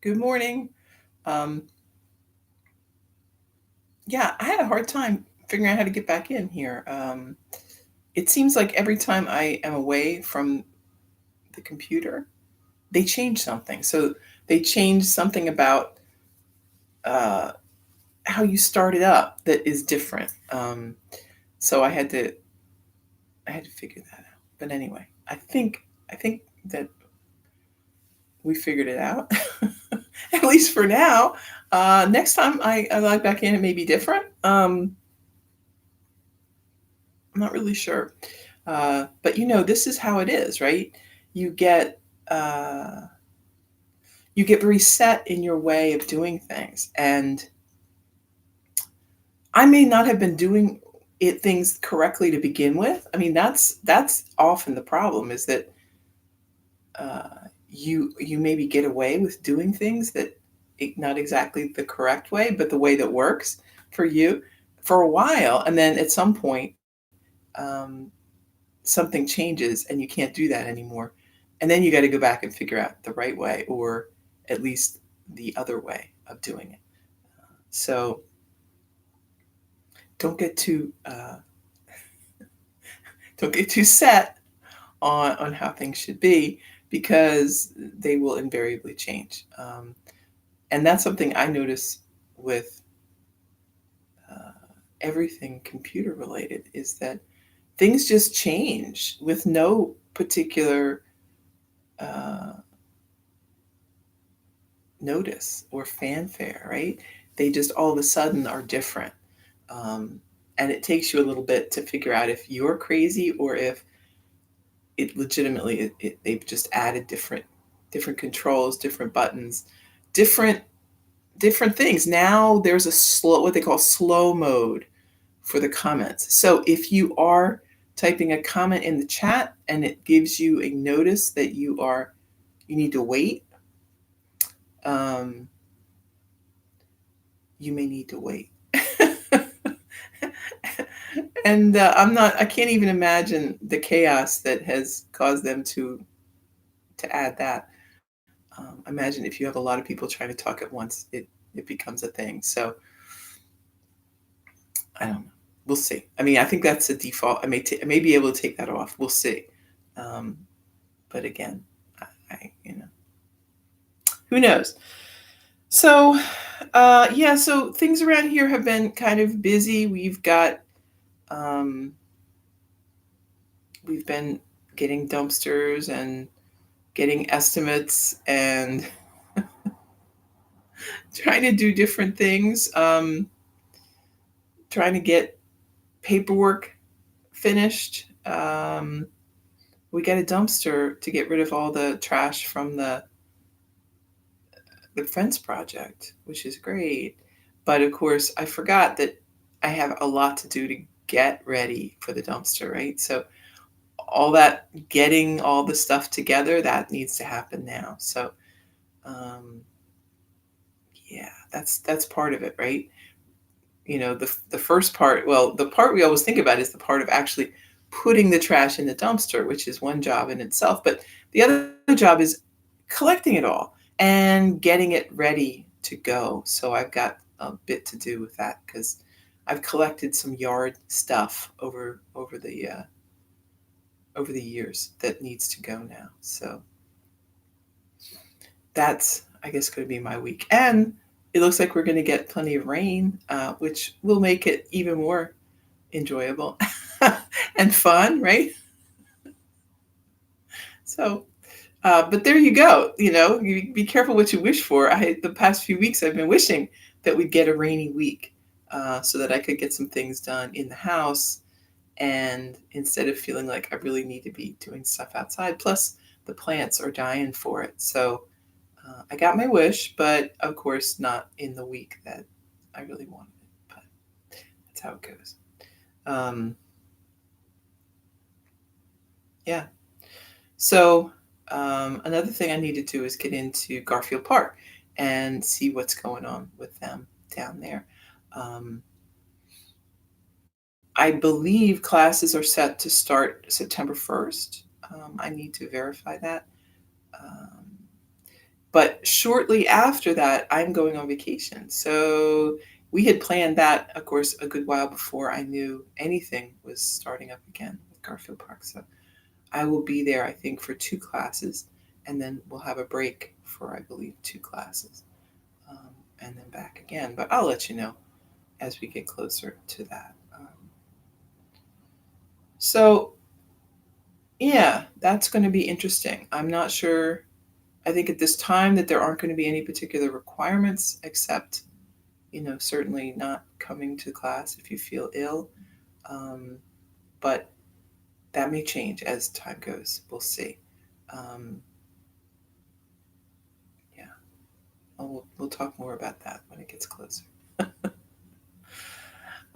Good morning. Um, yeah, I had a hard time figuring out how to get back in here. It seems like every time I am away from the computer, they change something. So they change something about uh, how you started up that is different. So I had to figure that out. But anyway, I think that we figured it out, at least for now. Next time I log back in, it may be different. I'm not really sure. But this is how it is, right? You get uh, you get very set in your way of doing things, and I may not have been doing things correctly to begin with. I mean, that's often the problem is that uh, you maybe get away with doing things that not exactly the correct way, but the way that works for you for a while, and then at some point. Um, Something changes and you can't do that anymore. And then you got to go back and figure out the right way or at least the other way of doing it. So don't get too don't get too set on how things should be because they will invariably change. And that's something I notice with uh, everything computer related is that things just change with no particular uh, notice or fanfare, right? They just all of a sudden are different. Um, and it takes you a little bit to figure out if you're crazy or if it legitimately they've just added different controls, different buttons, different different things. Now there's a slow what they call slow mode for the comments. So if you are typing a comment in the chat and it gives you a notice that you need to wait, um, you may need to wait. And I can't even imagine the chaos that has caused them to add that. Imagine if you have a lot of people trying to talk at once, it becomes a thing. So I don't know. We'll see. I mean, I think that's a default. I may be able to take that off. We'll see. Um, but again, I who knows? So yeah, so things around here have been kind of busy. Um, we've been getting dumpsters and getting estimates and trying to do different things, trying to get paperwork finished. We got a dumpster to get rid of all the trash from the fence project, which is great. But of course, I forgot that I have a lot to do to get ready for the dumpster, right? So all that getting all the stuff together that needs to happen now. So um, yeah, that's part of it, right? The first part, well, the part we always think about is the part of actually putting the trash in the dumpster, which is one job in itself. But the other job is collecting it all and getting it ready to go. So I've got a bit to do with that because I've collected some yard stuff over the years that needs to go now. So that's, I guess, going to be my week. And it looks like we're going to get plenty of rain, which will make it even more enjoyable and fun, right? So, but there you go. You be careful what you wish for. The past few weeks I've been wishing that we'd get a rainy week, so that I could get some things done in the house, and instead of feeling like I really need to be doing stuff outside. Plus, the plants are dying for it. So I got my wish, but of course not in the week that I really wanted it. But that's how it goes. Um, yeah. So another thing I need to do is get into Garfield Park and see what's going on with them down there. Um, I believe classes are set to start September 1st. I need to verify that. Um, But shortly after that, I'm going on vacation. So we had planned that, of course, a good while before I knew anything was starting up again with Garfield Park. So I will be there, I think, for 2 classes, and then we'll have a break for, I believe, 2 classes, and then back again. But I'll let you know as we get closer to that. So, yeah, that's going to be interesting. I'm not sure. I think at this time that there aren't going to be any particular requirements except, certainly not coming to class if you feel ill. Um, but that may change as time goes. We'll see. Um, yeah, we'll talk more about that when it gets closer.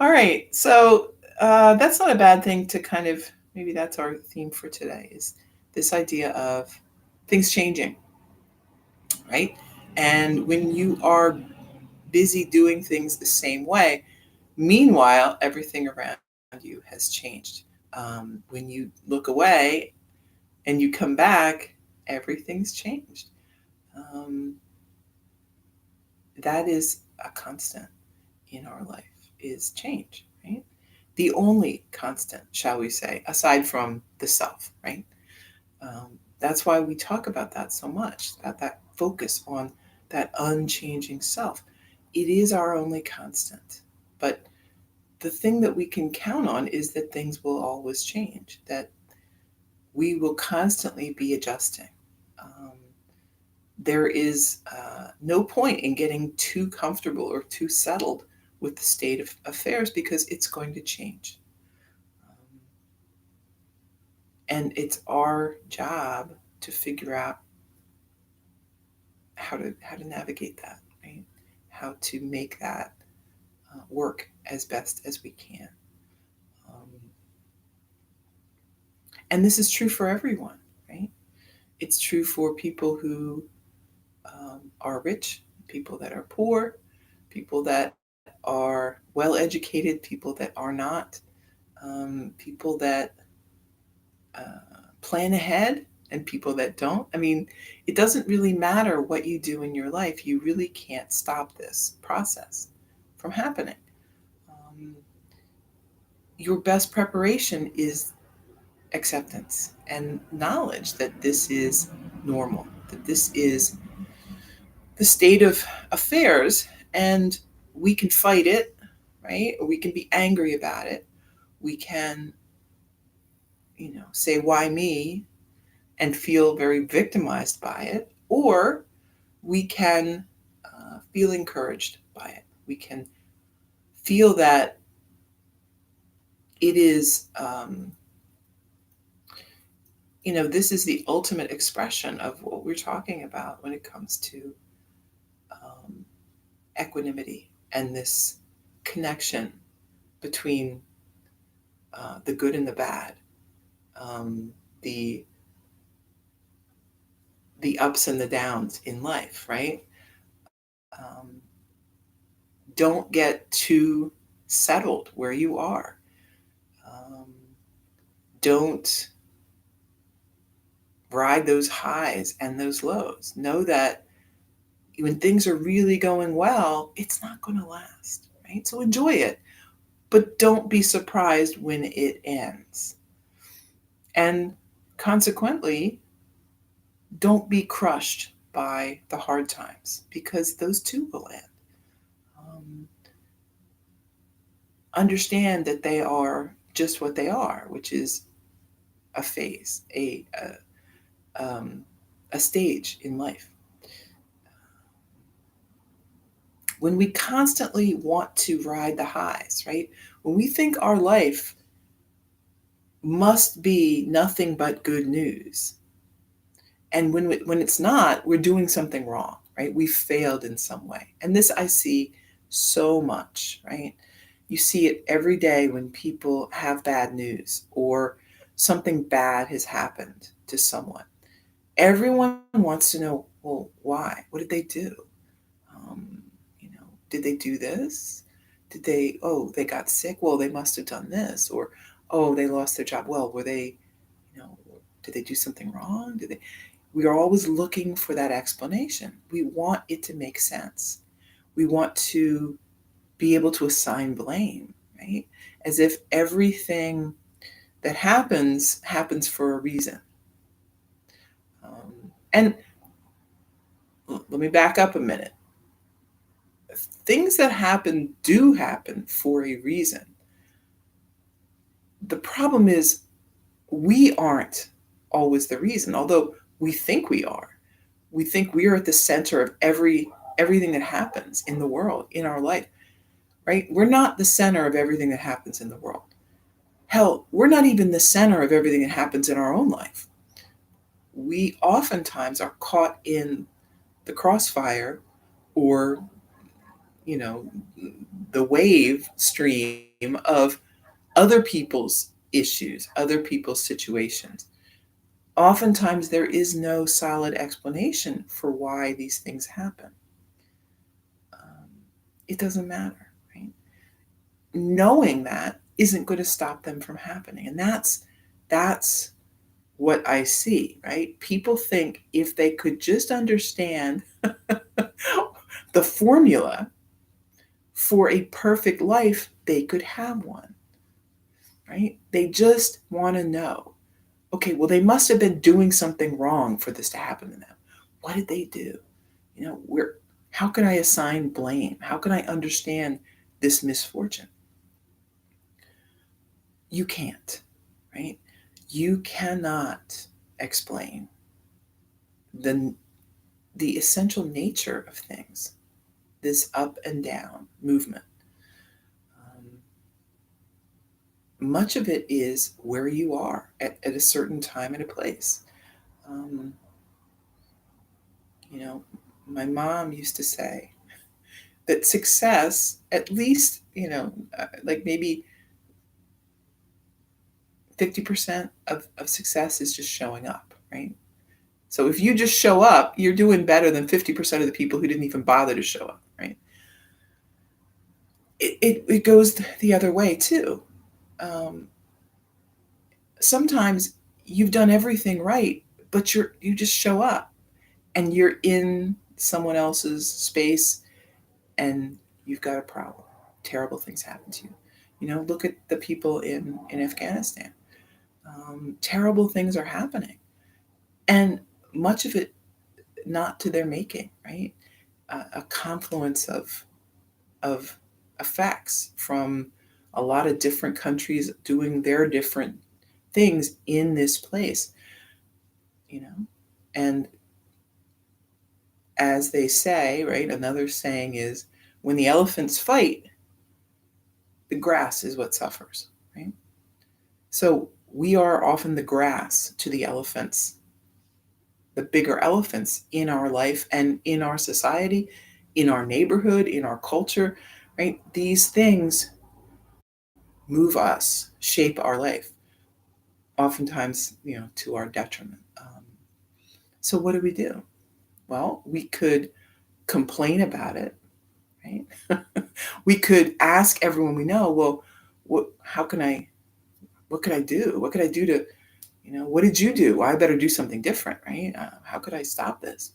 All right, so that's not a bad thing to kind of, maybe that's our theme for today, is this idea of things changing, right? And when you are busy doing things the same way, meanwhile, everything around you has changed. When you look away and you come back, everything's changed. Um, that is a constant in our life, is change, right? The only constant, shall we say, aside from the self, right? That's why we talk about that so much, that focus on that unchanging self. It is our only constant. But the thing that we can count on is that things will always change, that we will constantly be adjusting. Um, there is no point in getting too comfortable or too settled with the state of affairs because it's going to change. Um, and it's our job to figure out how to navigate that, right? How to make that work as best as we can. Um, and this is true for everyone, right? It's true for people who are rich, people that are poor, people that are well educated, people that are not, people that plan ahead and people that don't. I mean, it doesn't really matter what you do in your life. You really can't stop this process from happening. Um, your best preparation is acceptance and knowledge that this is normal, that this is the state of affairs, and we can fight it, right? Or we can be angry about it. We can, say, why me? And feel very victimized by it. Or we can feel encouraged by it. We can feel that it is, this is the ultimate expression of what we're talking about when it comes to um, equanimity and this connection between the good and the bad, um, the the ups and the downs in life, right? Um, don't get too settled where you are. Um, don't ride those highs and those lows. Know that when things are really going well, it's not going to last, right? So enjoy it, but don't be surprised when it ends. And consequently, don't be crushed by the hard times because those too will end. Um, understand that they are just what they are, which is a phase, a stage in life. When we constantly want to ride the highs, right? When we think our life must be nothing but good news, and when it's not, we're doing something wrong, right? We failed in some way. And this I see so much, right? You see it every day when people have bad news or something bad has happened to someone. Everyone wants to know, well, why? What did they do? Um, did they do this? Did they, oh, they got sick? Well, they must have done this. Or, oh, they lost their job. Well, were they, you know, did they do something wrong? Did they? We are always looking for that explanation. We want it to make sense. We want to be able to assign blame, right? As if everything that happens for a reason. And let me back up a minute. Things that happen do happen for a reason. The problem is we aren't always the reason, although we think we are. We think we are at the center of everything that happens in the world, in our life, right? We're not the center of everything that happens in the world. Hell, we're not even the center of everything that happens in our own life. We oftentimes are caught in the crossfire, or, you know, the wave stream of other people's issues, other people's situations. Oftentimes, there is no solid explanation for why these things happen. It doesn't matter, right? Knowing that isn't going to stop them from happening, and that's what I see, right? People think if they could just understand the formula for a perfect life, they could have one, right? They just want to know, okay, well, they must have been doing something wrong for this to happen to them. What did they do? How can I assign blame? How can I understand this misfortune? You can't, right? You cannot explain the the essential nature of things, this up and down movement. Much of it is where you are at a certain time and a place. Um, you know, my mom used to say that success, at least, like maybe 50% of success is just showing up, right? So if you just show up, you're doing better than 50% of the people who didn't even bother to show up, right? It goes the other way too. Um, Sometimes you've done everything right, but you just show up and you're in someone else's space and you've got a problem. Terrible things happen to you. Look at the people in Afghanistan. Terrible things are happening, and much of it not to their making, right? A confluence of effects from a lot of different countries doing their different things in this place, you know. And as they say, right, another saying is, when the elephants fight, the grass is what suffers, right? So we are often the grass to the elephants, the bigger elephants in our life and in our society, in our neighborhood, in our culture, right? These things move us, shape our life, oftentimes, to our detriment. So what do we do? Well, we could complain about it, right? We could ask everyone we know, well, what could I do? What could I do to, what did you do? Well, I better do something different, right? How could I stop this?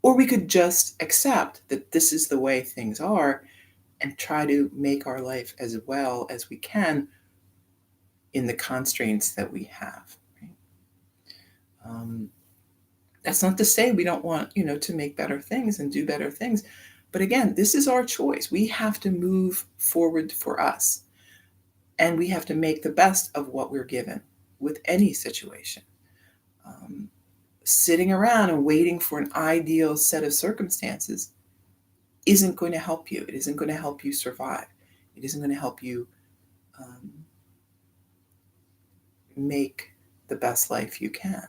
Or we could just accept that this is the way things are and try to make our life as well as we can in the constraints that we have. Right? That's not to say we don't want, to make better things and do better things. But again, this is our choice. We have to move forward for us. And we have to make the best of what we're given with any situation. Sitting around and waiting for an ideal set of circumstances isn't going to help you. It isn't going to help you survive. It isn't going to help you make the best life you can.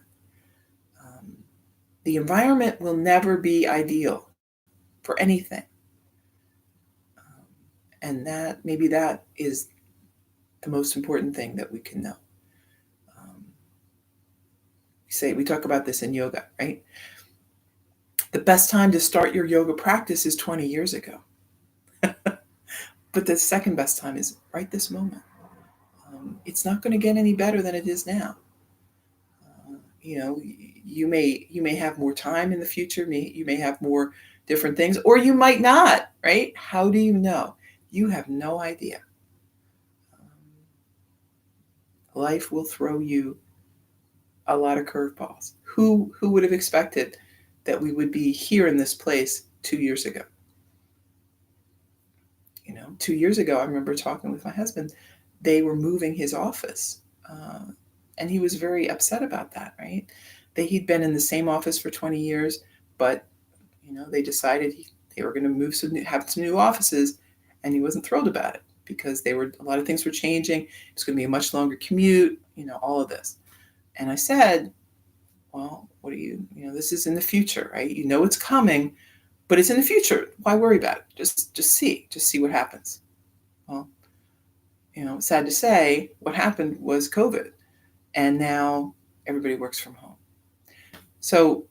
The environment will never be ideal for anything. And that is the most important thing that we can know. We talk about this in yoga, right? The best time to start your yoga practice is 20 years ago. But the second best time is right this moment. It's not going to get any better than it is now. you may have more time in the future. You may have more different things, or you might not, right? How do you know? You have no idea. Life will throw you a lot of curveballs. Who would have expected that we would be here in this place 2 years ago? 2 years ago, I remember talking with my husband. They were moving his office, and he was very upset about that. Right? He'd been in the same office for 20 years, but they decided they were going to have some new offices, and he wasn't thrilled about it because a lot of things were changing. It's going to be a much longer commute. All of this. And I said, well, what do this is in the future, right? It's coming, but it's in the future. Why worry about it? Just see what happens. Well, sad to say, what happened was COVID, and now everybody works from home. So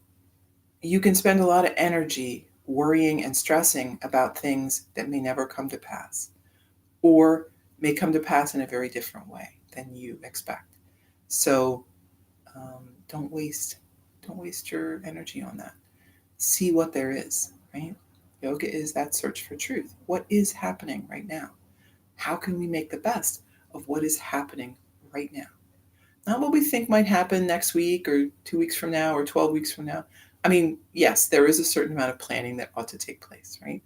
you can spend a lot of energy worrying and stressing about things that may never come to pass, or may come to pass in a very different way than you expect. So don't waste your energy on that. See what there is, right? Yoga is that search for truth. What is happening right now? How can we make the best of what is happening right now? Not what we think might happen next week or 2 weeks from now or 12 weeks from now. I mean, yes, there is a certain amount of planning that ought to take place, right?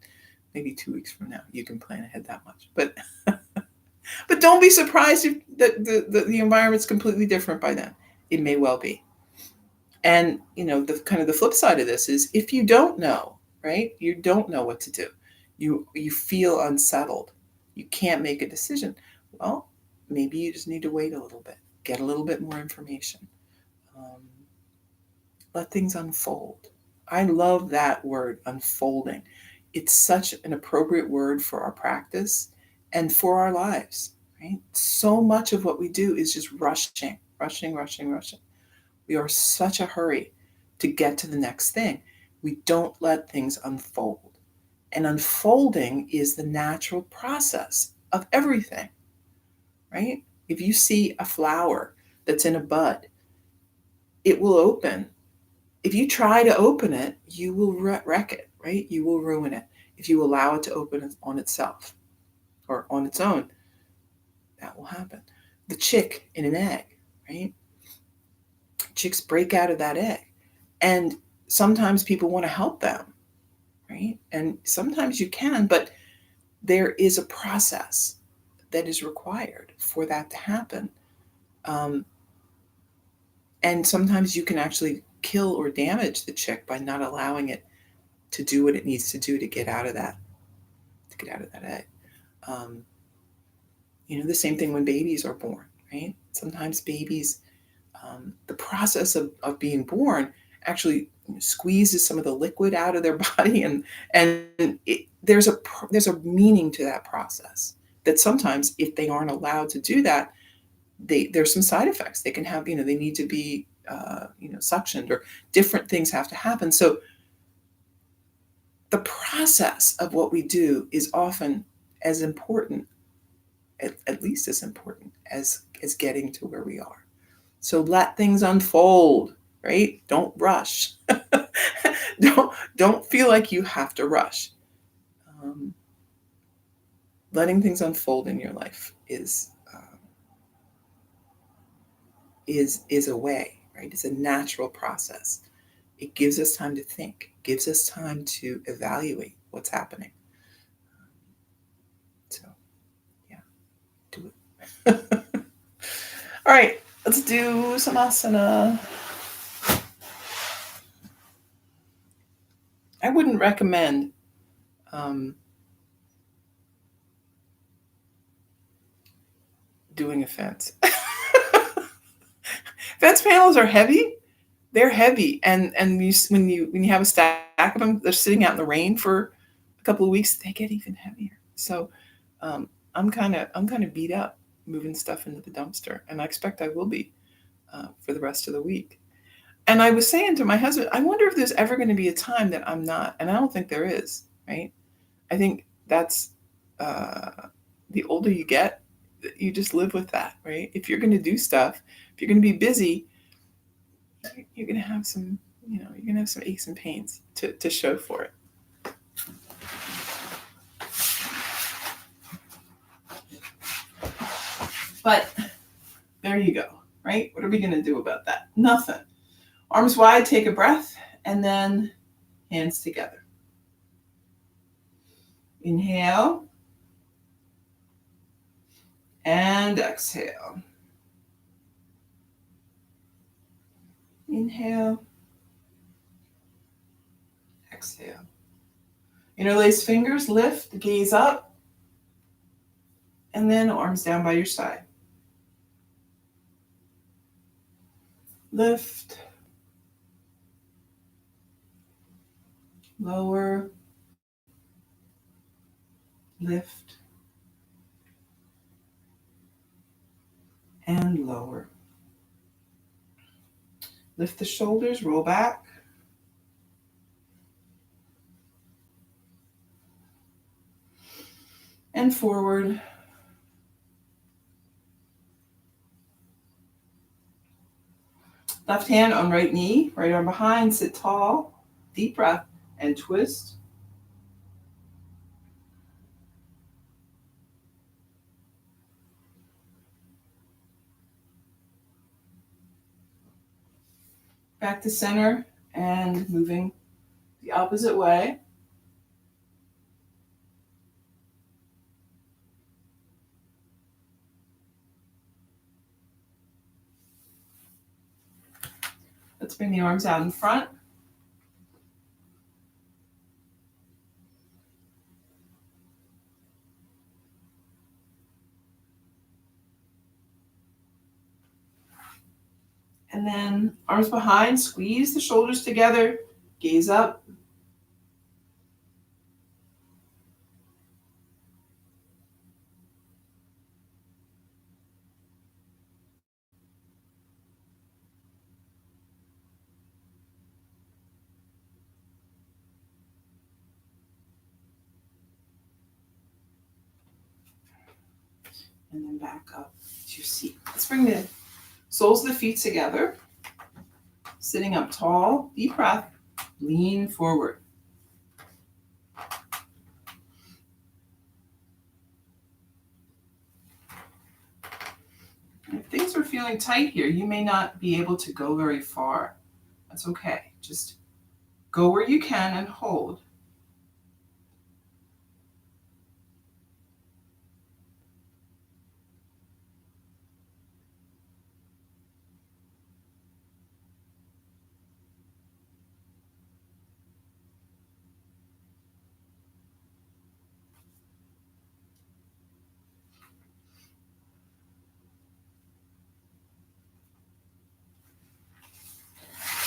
Maybe 2 weeks from now, you can plan ahead that much. But but don't be surprised if the environment's completely different by then. It may well be. And the flip side of this is, if you don't know, right? You don't know what to do. You feel unsettled. You can't make a decision. Well, maybe you just need to wait a little bit, get a little bit more information, let things unfold. I love that word, unfolding. It's such an appropriate word for our practice and for our lives, right? So much of what we do is just rushing. We are such a hurry to get to the next thing. We don't let things unfold. And unfolding is the natural process of everything, right? If you see a flower that's in a bud, it will open. If you try to open it, you will wreck it, right? You will ruin it. If you allow it to open on itself or on its own, that will happen. The chick in an egg, right? Chicks break out of that egg. And sometimes people want to help them, right? And sometimes you can, but there is a process that is required for that to happen. And sometimes you can actually kill or damage the chick by not allowing it to do what it needs to do to get out of that egg. The same thing when babies are born, right? Sometimes babies, the process of being born actually squeezes some of the liquid out of their body, and there's a meaning to that process. That sometimes, if they aren't allowed to do that, there's some side effects. They can have, they need to be, suctioned, or different things have to happen. So the process of what we do is often as important, at least as important as getting to where we are. So let things unfold, right? Don't rush. Don't feel like you have to rush. Letting things unfold in your life is a way, right? It's a natural process. It gives us time to think, gives us time to evaluate what's happening. So, yeah, do it. All right, let's do some asana. I wouldn't recommend doing a fence. Fence panels are heavy. They're heavy, and when you have a stack of them, they're sitting out in the rain for a couple of weeks. They get even heavier. So I'm kind of beat up moving stuff into the dumpster, and I expect I will be for the rest of the week. And I was saying to my husband, I wonder if there's ever going to be a time that I'm not, and I don't think there is, right? I think that's the older you get, you just live with that, right? If you're going to do stuff, if you're going to be busy, you're going to have some, you're going to have some aches and pains to show for it. But there you go, right? What are we going to do about that? Nothing. Arms wide, take a breath, and then hands together. Inhale and exhale. Inhale, exhale. Interlace fingers, lift, gaze up, and then arms down by your side. Lift, lower, lift, and lower. Lift the shoulders, roll back. And forward. Left hand on right knee, right arm behind, sit tall, deep breath, and twist. Back to center and moving the opposite way. Let's bring the arms out in front. And then arms behind, squeeze the shoulders together, gaze up. And then back up to your seat. Let's bring the soles of the feet together. Sitting up tall, deep breath, lean forward. If things are feeling tight here, you may not be able to go very far. That's okay. Just go where you can and hold.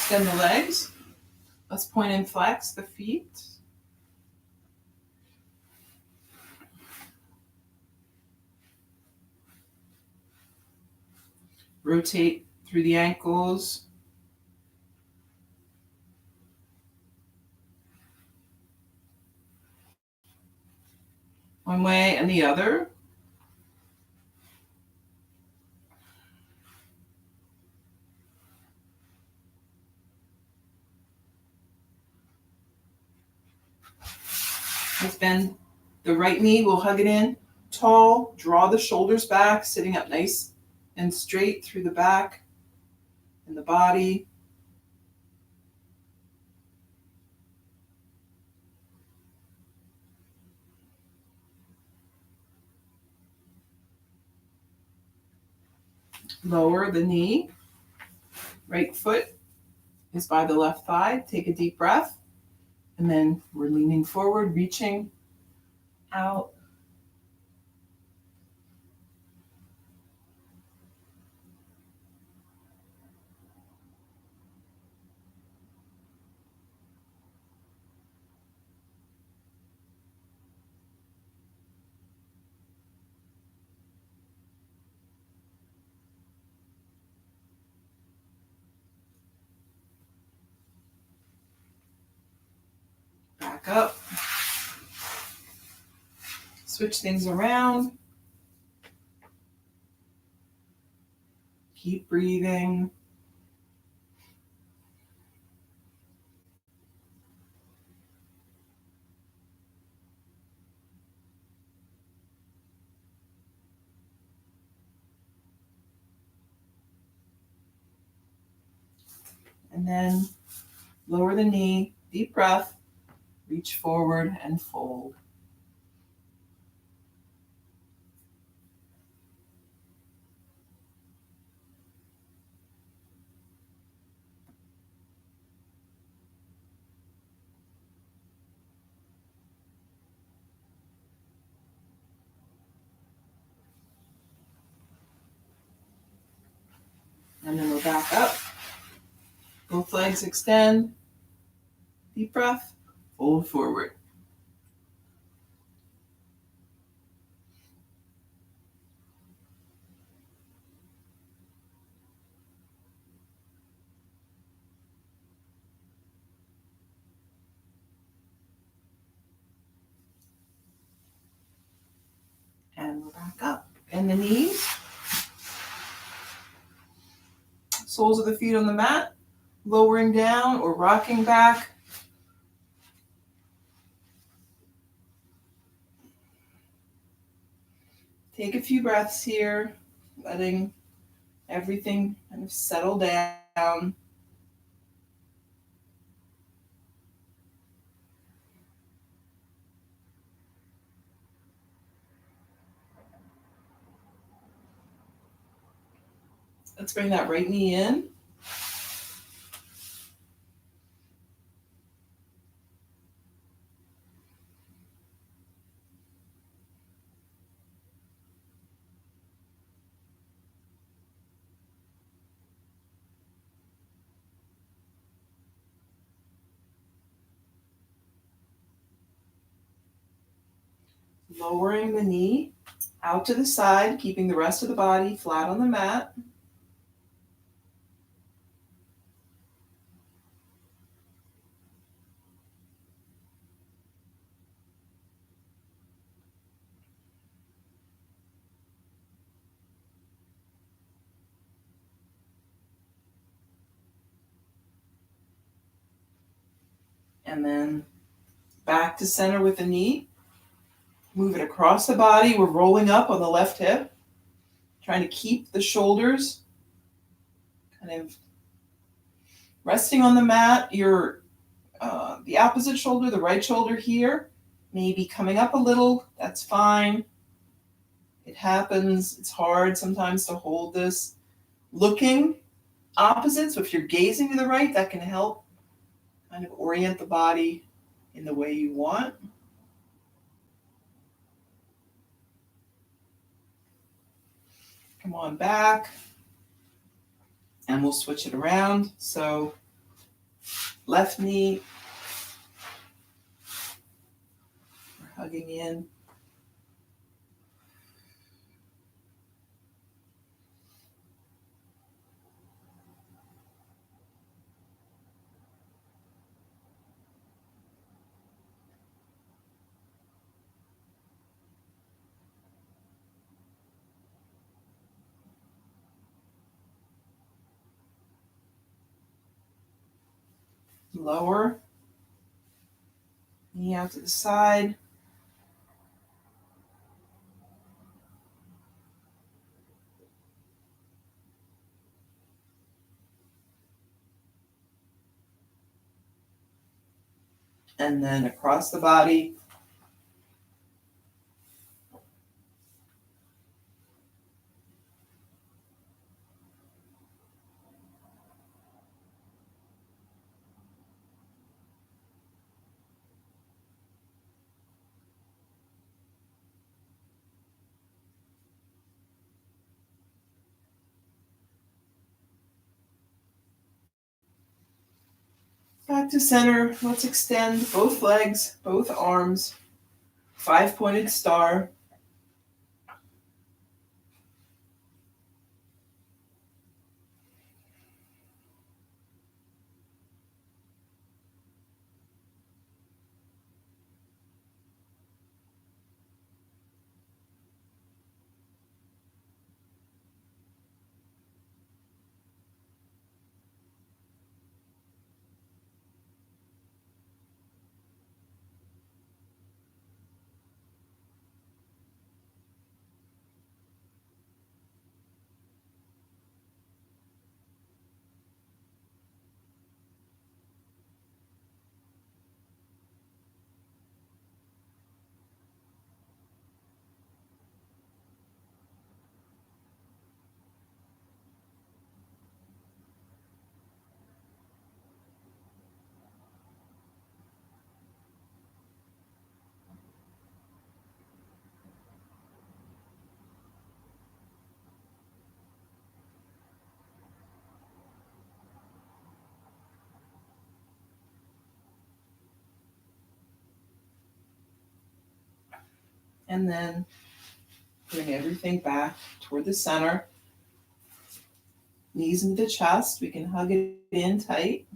Extend the legs. Let's point and flex the feet. Rotate through the ankles. One way and the other. Let's bend the right knee. We'll hug it in. Tall. Draw the shoulders back, sitting up nice and straight through the back and the body. Lower the knee. Right foot is by the left thigh. Take a deep breath. And then we're leaning forward, reaching out. Back up. Switch things around. Keep breathing. And then lower the knee, deep breath, reach forward and fold. And then we're back up. Both legs extend. Deep breath, fold forward. And we're back up. Bend the knees. Soles of the feet on the mat. Lowering down or rocking back. Take a few breaths here, letting everything kind of settle down. Let's bring that right knee in. Lowering the knee out to the side, keeping the rest of the body flat on the mat. And then back to center with the knee. Move it across the body. We're rolling up on the left hip. Trying to keep the shoulders kind of resting on the mat. The opposite shoulder, the right shoulder here, maybe coming up a little. That's fine. It happens. It's hard sometimes to hold this. Looking opposite. So if you're gazing to the right, that can help kind of orient the body in the way you want. Come on back. And we'll switch it around. So left knee, we're hugging in. Lower, knee out to the side. And then across the body. Back to center. Let's extend both legs, both arms. 5-pointed star. And then bring everything back toward the center. Knees into the chest. We can hug it in tight.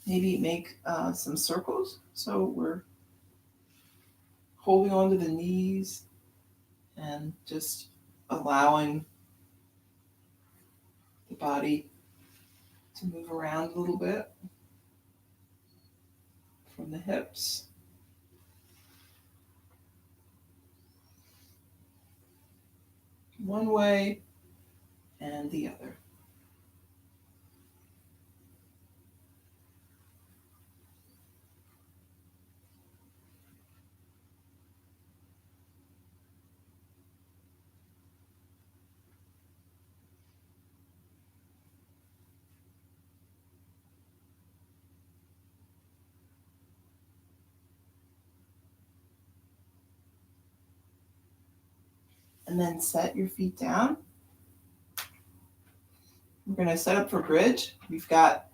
Maybe make some circles. So we're holding on to the knees and just allowing the body to move around a little bit from the hips. One way and the other. And then set your feet down. We're going to set up for bridge. We've got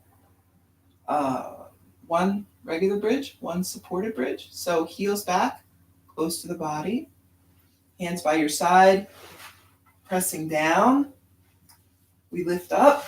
one regular bridge, one supported bridge. So heels back, close to the body. Hands by your side, pressing down. We lift up.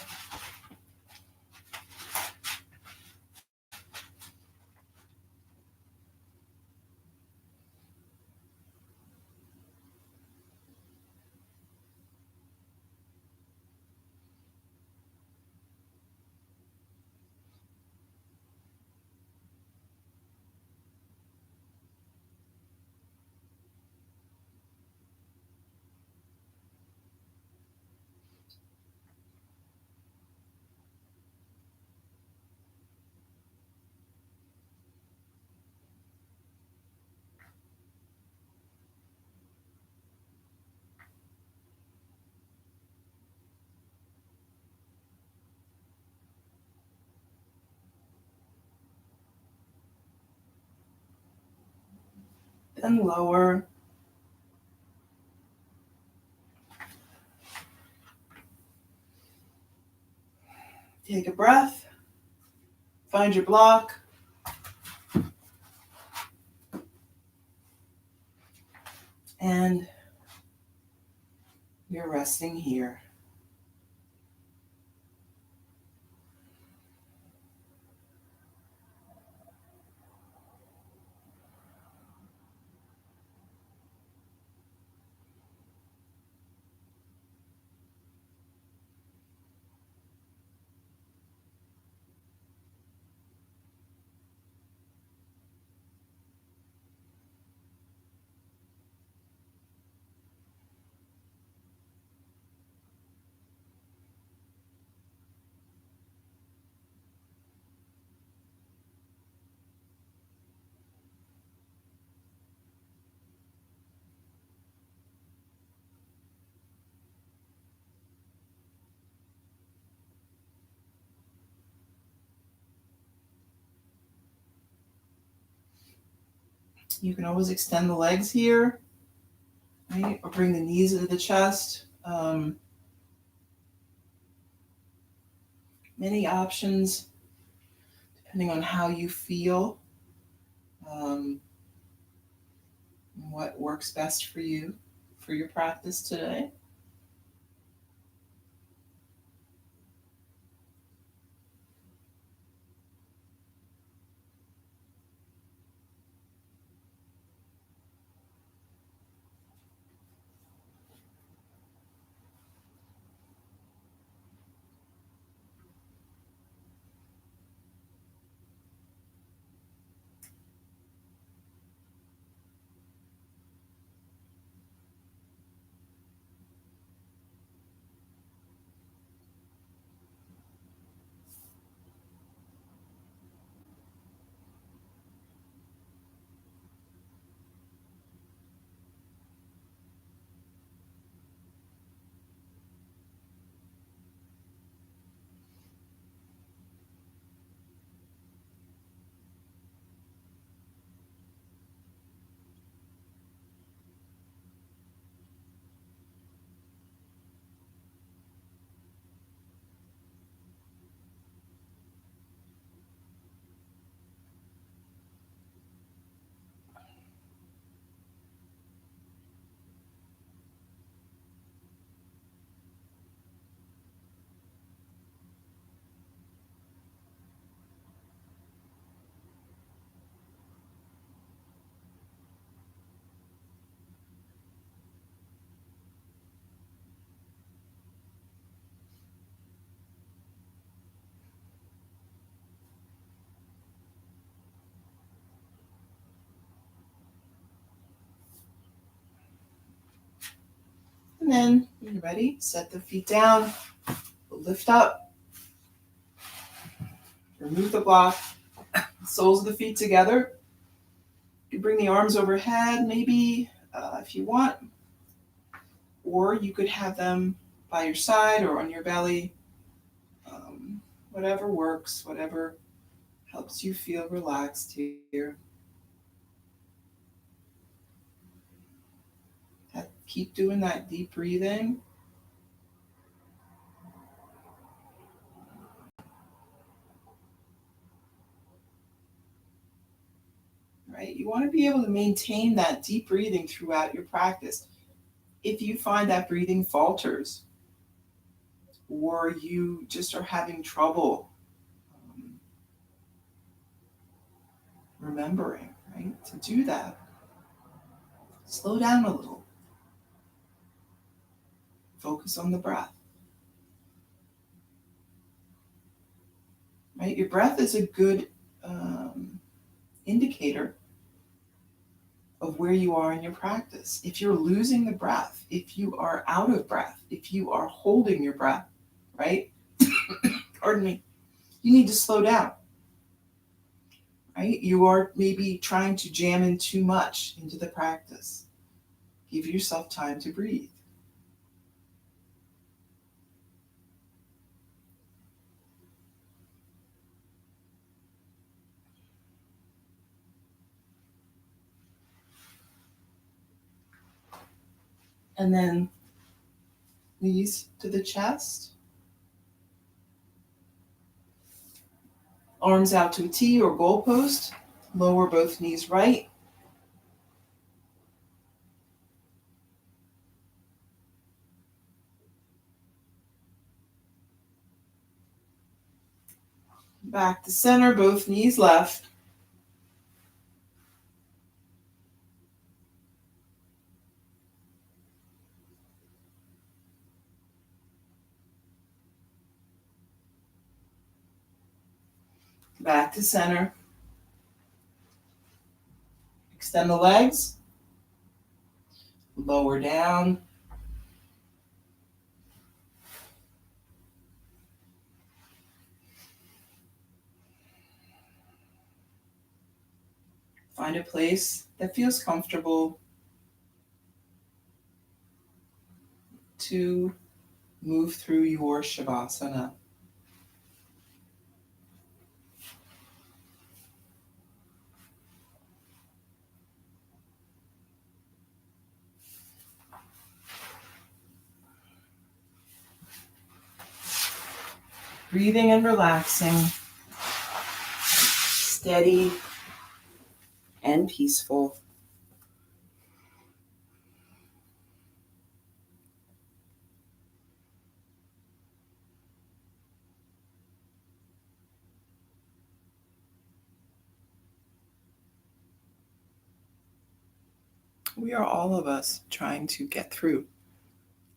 Then lower. Take a breath. Find your block. And you're resting here. You can always extend the legs here, right? Or bring the knees into the chest. Many options depending on how you feel, what works best for you for your practice today. And then, when you're ready, set the feet down, lift up, remove the block, soles of the feet together. You bring the arms overhead, maybe, if you want, or you could have them by your side or on your belly. Whatever works, whatever helps you feel relaxed here. Keep doing that deep breathing. Right? You want to be able to maintain that deep breathing throughout your practice. If you find that breathing falters or you just are having trouble remembering, right, to do that, slow down a little. Focus on the breath. Right? Your breath is a good indicator of where you are in your practice. If you're losing the breath, if you are out of breath, if you are holding your breath, right? Pardon me. You need to slow down. Right? You are maybe trying to jam in too much into the practice. Give yourself time to breathe. And then knees to the chest. Arms out to a T or goalpost. Lower both knees right. Back to center, both knees left. Back to center. Extend the legs. Lower down. Find a place that feels comfortable to move through your Shavasana. Breathing and relaxing, steady and peaceful. We are all of us trying to get through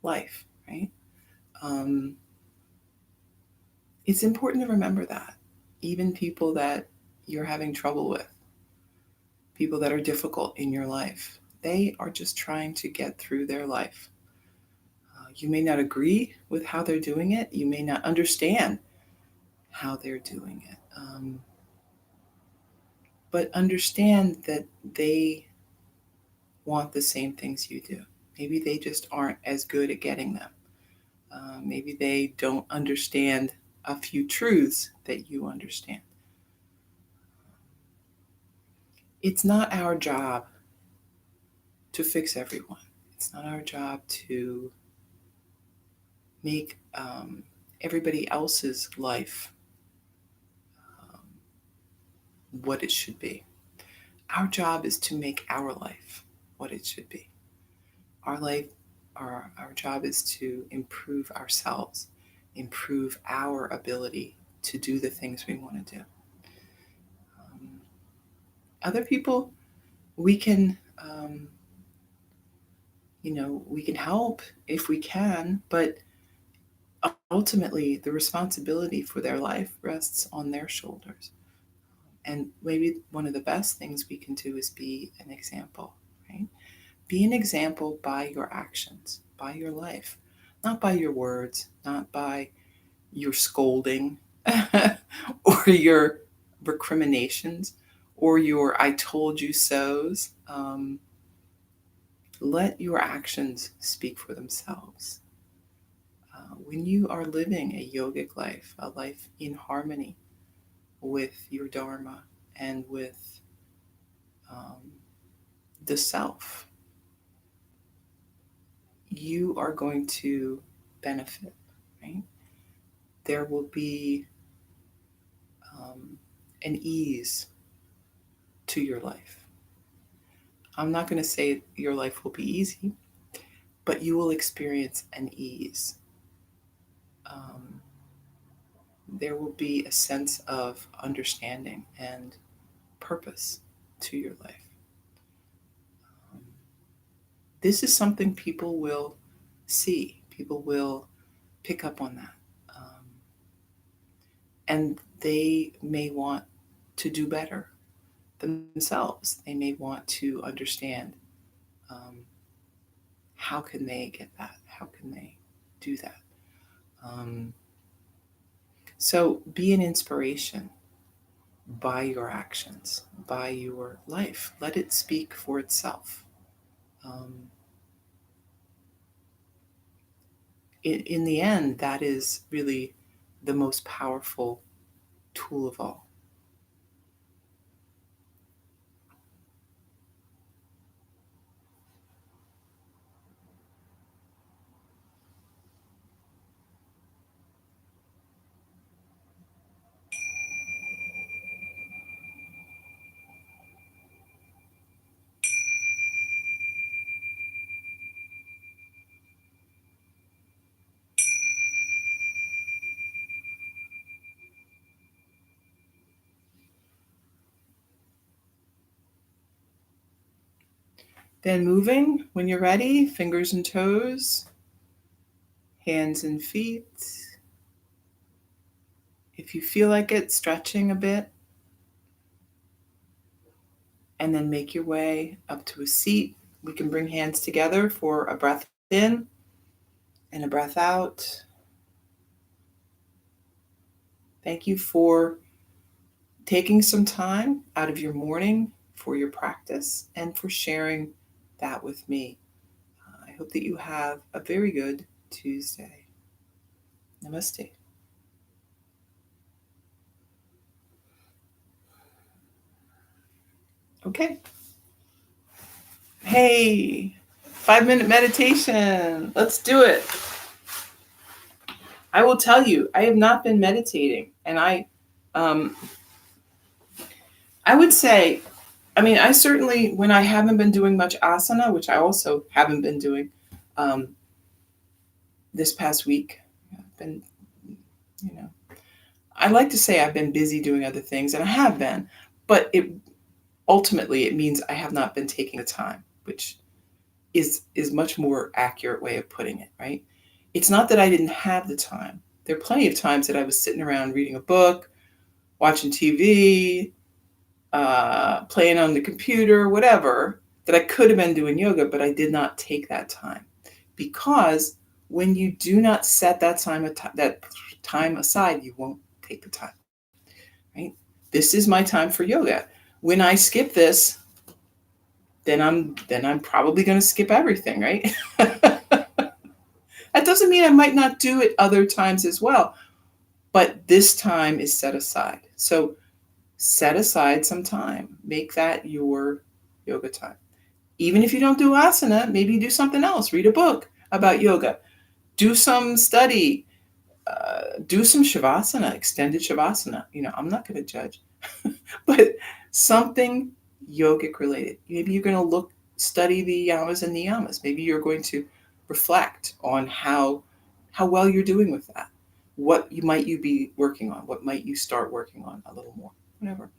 life, right? It's important to remember that. Even people that you're having trouble with, people that are difficult in your life, they are just trying to get through their life. You may not agree with how they're doing it. You may not understand how they're doing it. But understand that they want the same things you do. Maybe they just aren't as good at getting them. Maybe they don't understand a few truths that you understand. It's not our job to fix everyone. It's not our job to make everybody else's life what it should be. Our job is to make our life what it should be. Our job is to improve ourselves, improve our ability to do the things we want to do. Other people, we can, we can help if we can, but ultimately the responsibility for their life rests on their shoulders. And maybe one of the best things we can do is be an example, right? Be an example by your actions, by your life, not by your words, not by your scolding or your recriminations or your I told you so's. Let your actions speak for themselves. When you are living a yogic life, a life in harmony with your Dharma and with um, the self, you are going to benefit, right? There will be um, an ease to your life. I'm not going to say your life will be easy, but you will experience an ease. Um, there will be a sense of understanding and purpose to your life. Um, this is something people will see, people will pick up on that. And they may want to do better themselves. They may want to understand um, how can they get that? How can they do that? Um, so be an inspiration by your actions, by your life. Let it speak for itself. Um, in the end, that is really the most powerful tool of all. Then moving when you're ready, fingers and toes, hands and feet. If you feel like it, stretching a bit. And then make your way up to a seat. We can bring hands together for a breath in and a breath out. Thank you for taking some time out of your morning for your practice and for sharing that with me. I hope that you have a very good Tuesday. Namaste. Okay. Hey, 5-minute meditation. Let's do it. I will tell you, I have not been meditating, and I would say, I mean, I certainly, when I haven't been doing much asana, which I also haven't been doing um, this past week, I've been, you know, I like to say I've been busy doing other things, and I have been, but ultimately it means I have not been taking the time, which is much more accurate way of putting it, right? It's not that I didn't have the time. There are plenty of times that I was sitting around reading a book, watching TV, playing on the computer, whatever, that I could have been doing yoga, but I did not take that time. Because when you do not set that time aside, you won't take the time, right? This is my time for yoga. When I skip this, then I'm probably going to skip everything, right? That doesn't mean I might not do it other times as well, but this time is set aside. So set aside some time. Make that your yoga time. Even if you don't do asana, maybe do something else. Read a book about yoga. Do some study. Do some shavasana, extended shavasana. I'm not going to judge, but something yogic related. Maybe you're going to study the yamas and niyamas. Maybe you're going to reflect on how well you're doing with that. What might you be working on? What might you start working on a little more? Whatever.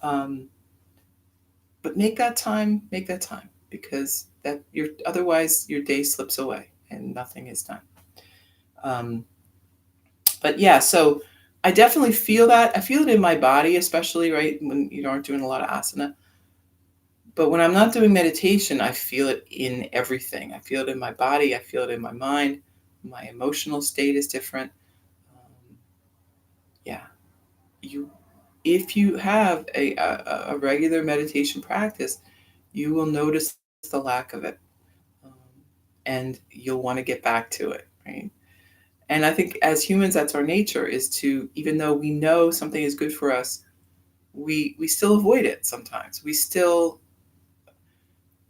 But make that time, because otherwise your day slips away and nothing is done. But yeah, so I definitely feel that. I feel it in my body, especially right when you aren't doing a lot of asana. But when I'm not doing meditation, I feel it in everything. I feel it in my body. I feel it in my mind. My emotional state is different. Um, yeah, you. If you have a regular meditation practice, you will notice the lack of it, um, and you'll want to get back to it, right? And I think as humans, that's our nature, is to, even though we know something is good for us, we still avoid it sometimes. We still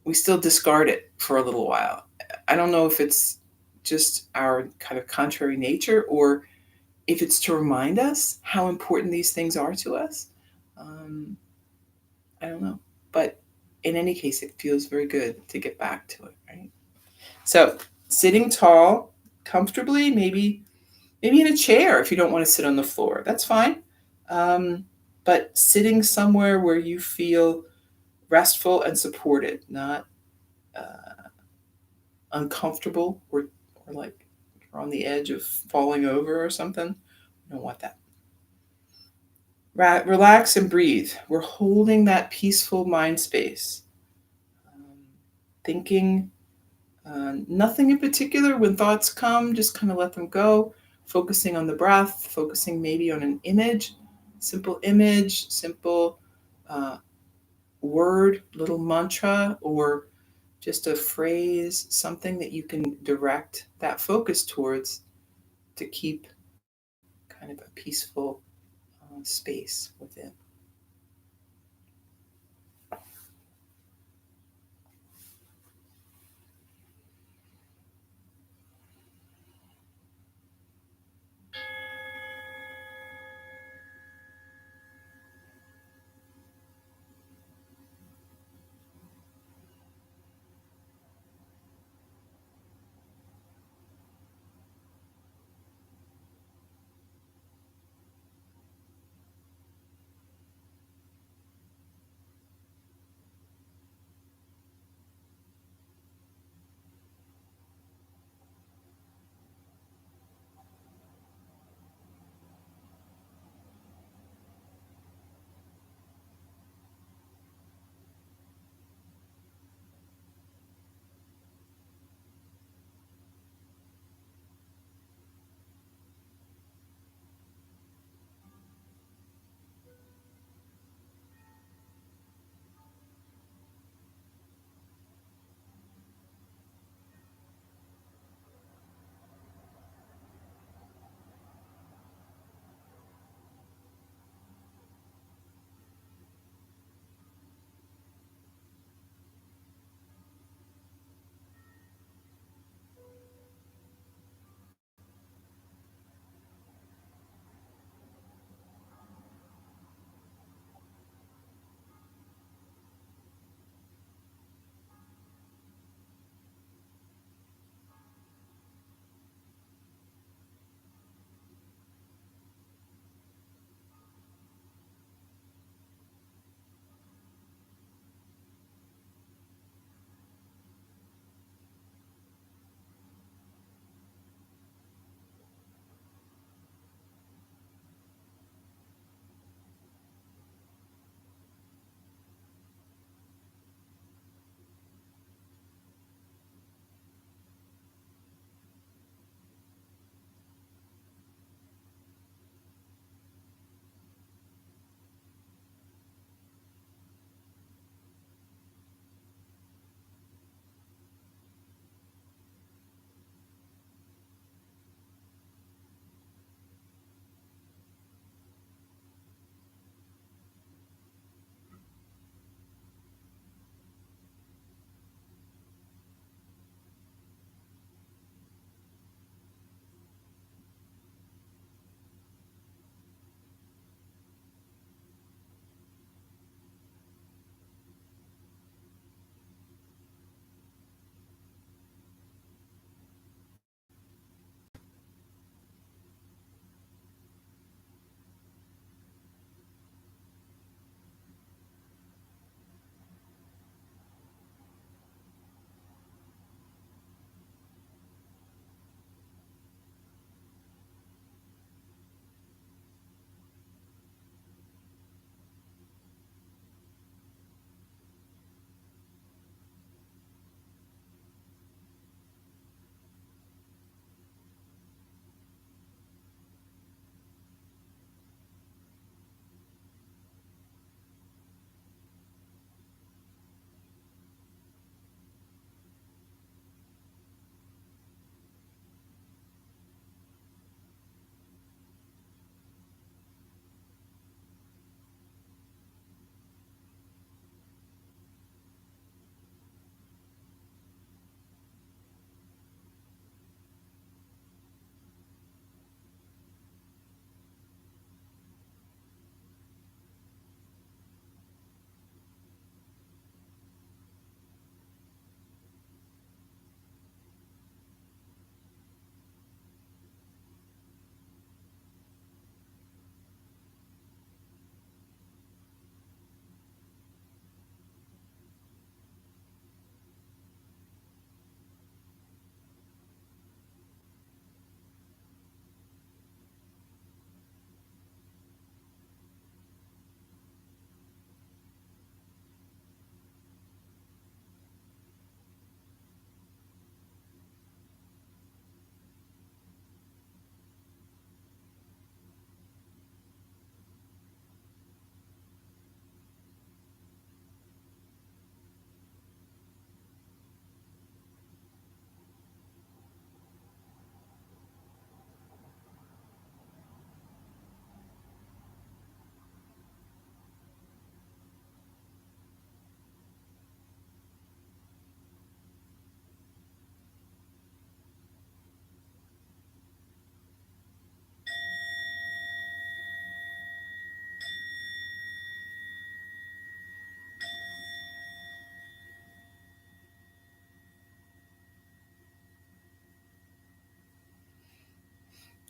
discard it for a little while. I don't know if it's just our kind of contrary nature, or if it's to remind us how important these things are to us. Um, I don't know. But in any case, it feels very good to get back to it, right? So, sitting tall, comfortably, maybe in a chair if you don't want to sit on the floor. That's fine. Um, but sitting somewhere where you feel restful and supported, not uncomfortable, or like you're on the edge of falling over or something. You don't want that. Relax and breathe. We're holding that peaceful mind space, um, thinking nothing in particular. When thoughts come, just kind of let them go, focusing on the breath, focusing maybe on an image, simple uh, word, little mantra, or just a phrase, something that you can direct that focus towards to keep kind of a peaceful space within.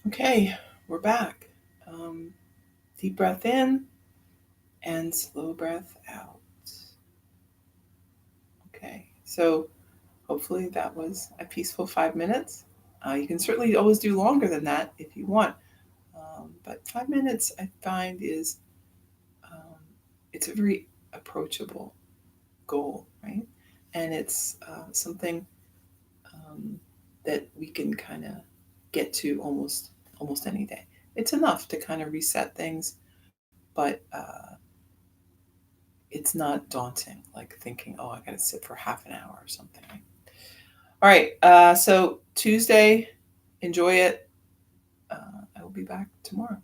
Okay, we're back. Deep breath in and slow breath out. Okay, so hopefully that was a peaceful 5 minutes. You can certainly always do longer than that if you want, but 5 minutes I find is um, it's a very approachable goal, right? And it's something that we can kind of get to almost any day. It's enough to kind of reset things, but it's not daunting like thinking, oh, I got to sit for half an hour or something. Right? All right, so Tuesday, enjoy it. I will be back tomorrow.